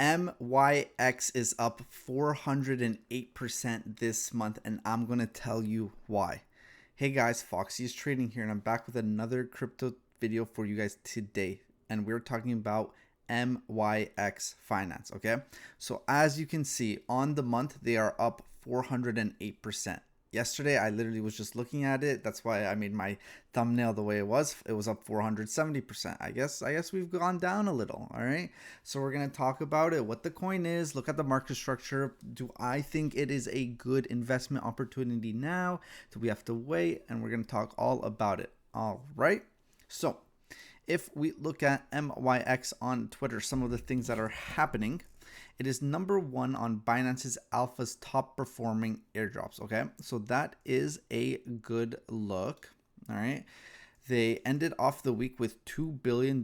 MYX is up 408% this month, and I'm going to tell you why. Hey guys, Foxy is Trading here, and I'm back with another crypto video for you guys today. And we're talking about MYX Finance, okay? So as you can see, on the month, they are up 408%. Yesterday, I literally was just looking at it. That's why I made my thumbnail the way it was. It was up 470%. I guess we've gone down a little, all right? So we're going to talk about it, what the coin is, look at the market structure. Do I think it is a good investment opportunity now? Do we have to wait? And we're going to talk all about it, all right? So if we look at MYX on Twitter, some of the things that are happening, it is number one on Binance's Alpha's top performing airdrops. Okay, so that is a good look. All right, they ended off the week with $2 billion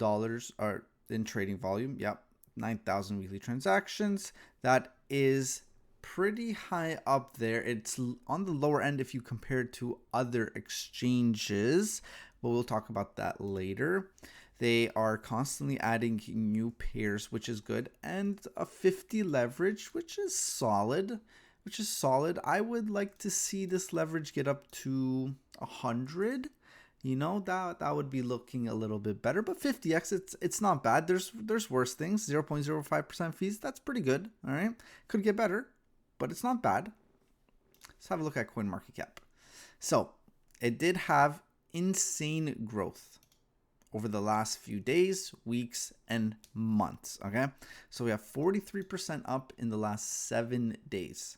in trading volume. Yep, 9,000 weekly transactions. That is pretty high up there. It's on the lower end if you compare it to other exchanges, but we'll talk about that later. They are constantly adding new pairs, which is good, and a 50 leverage, which is solid. I would like to see this leverage get up to 100. You know, that would be looking a little bit better, but 50x, it's not bad. There's worse things. 0.05% fees, that's pretty good. All right, could get better, but it's not bad. Let's have a look at CoinMarketCap. So it did have insane growth over the last few days, weeks, and months, okay? So we have 43% up in the last 7 days.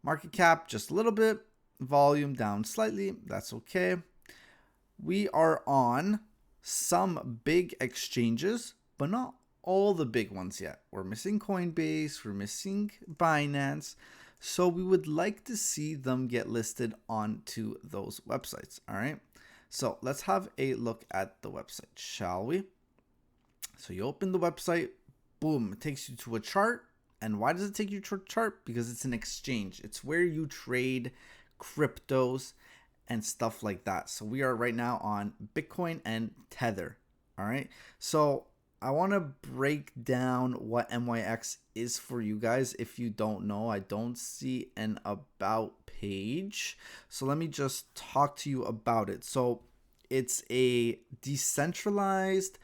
Market cap, just a little bit. Volume down slightly. That's okay. We are on some big exchanges, but not all the big ones yet. We're missing Coinbase. We're missing Binance. So we would like to see them get listed onto those websites, all right? So let's have a look at the website, shall we? So you open the website, boom, it takes you to a chart. And why does it take you to a chart? Because it's an exchange. It's where you trade cryptos and stuff like that. So we are right now on Bitcoin and Tether. All right. So I want to break down what MYX is for you guys. If you don't know, I don't see an about page. So let me just talk to you about it. So it's a decentralized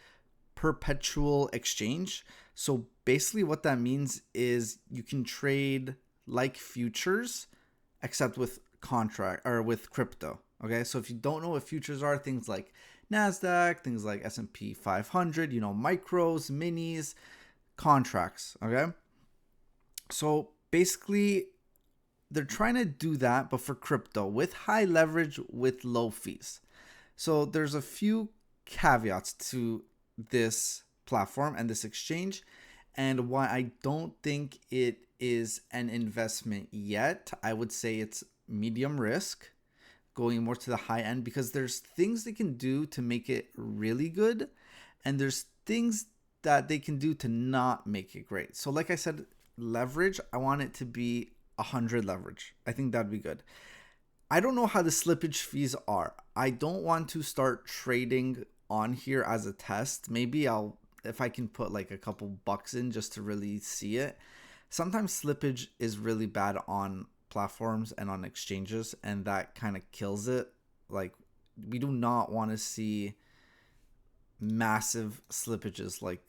perpetual exchange. So basically what that means is you can trade like futures, except with contract or with crypto. Okay. So if you don't know what futures are, things like NASDAQ, things like S&P 500, micros, minis, contracts, okay? So basically, they're trying to do that, but for crypto, with high leverage, with low fees. So there's a few caveats to this platform and this exchange, and why I don't think it is an investment yet. I would say it's medium risk, going more to the high end, because there's things they can do to make it really good, and there's things that they can do to not make it great. So like I said, leverage, I want it to be 100 leverage. I think that'd be good. I don't know how the slippage fees are. I don't want to start trading on here as a test. Maybe if I can put like a couple bucks in just to really see it. Sometimes slippage is really bad on platforms and on exchanges, and that kind of kills it. Like, we do not want to see massive slippages like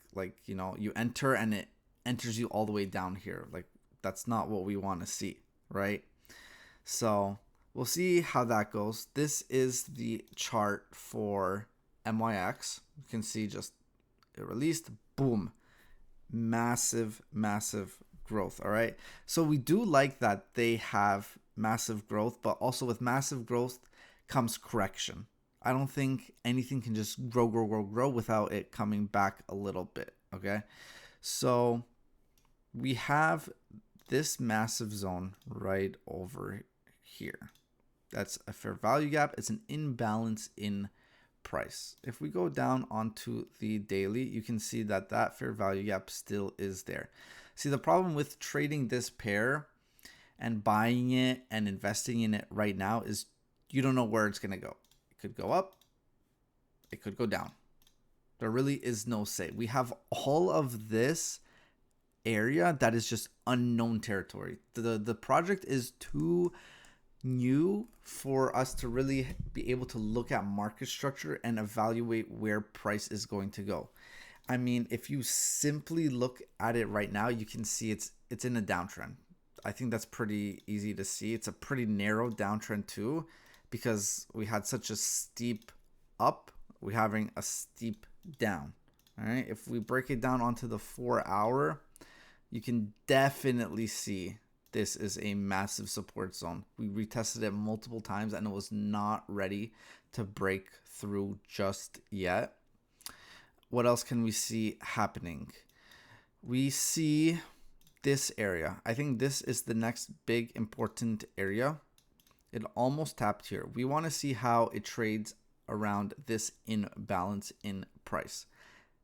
you enter and it enters you all the way down here. Like, that's not what we want to see, right? So we'll see how that goes. This is the chart for MYX. You can see just it released, boom, massive growth. All right, so we do like that they have massive growth, but also with massive growth comes correction. I don't think anything can just grow without it coming back a little bit. Okay, so we have this massive zone right over here. That's a fair value gap. It's an imbalance in price. If we go down onto the daily, you can see that fair value gap still is there. See, the problem with trading this pair and buying it and investing in it right now is you don't know where it's going to go. It could go up. It could go down. There really is no say. We have all of this area that is just unknown territory. The project is too new for us to really be able to look at market structure and evaluate where price is going to go. I mean, if you simply look at it right now, you can see it's in a downtrend. I think that's pretty easy to see. It's a pretty narrow downtrend too, because we had such a steep up, we're having a steep down. All right, if we break it down onto the 4-hour, you can definitely see this is a massive support zone. We retested it multiple times and it was not ready to break through just yet. What else can we see happening? We see this area. I think this is the next big important area. It almost tapped here. We want to see how it trades around this imbalance in price.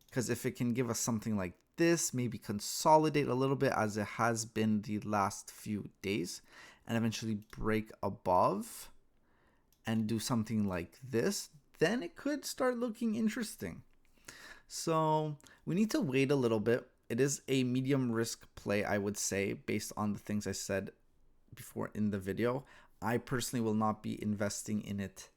Because if it can give us something like this, maybe consolidate a little bit as it has been the last few days, and eventually break above and do something like this, then it could start looking interesting. So we need to wait a little bit. It is a medium risk play, I would say, based on the things I said before in the video. I personally will not be investing in it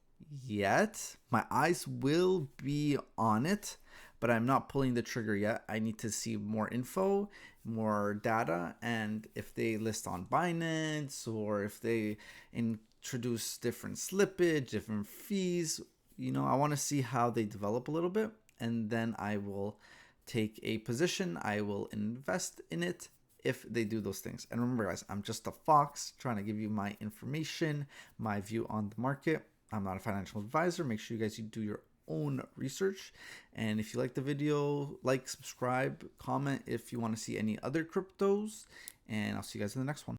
yet. My eyes will be on it, but I'm not pulling the trigger yet. I need to see more info, more data, and if they list on Binance or if they introduce different slippage, different fees, I want to see how they develop a little bit, and then I will take a position. I will invest in it if they do those things. And remember, guys, I'm just a fox trying to give you my information, my view on the market. I'm not a financial advisor. Make sure you guys do your own research. And if you like the video, like, subscribe, comment if you want to see any other cryptos. And I'll see you guys in the next one.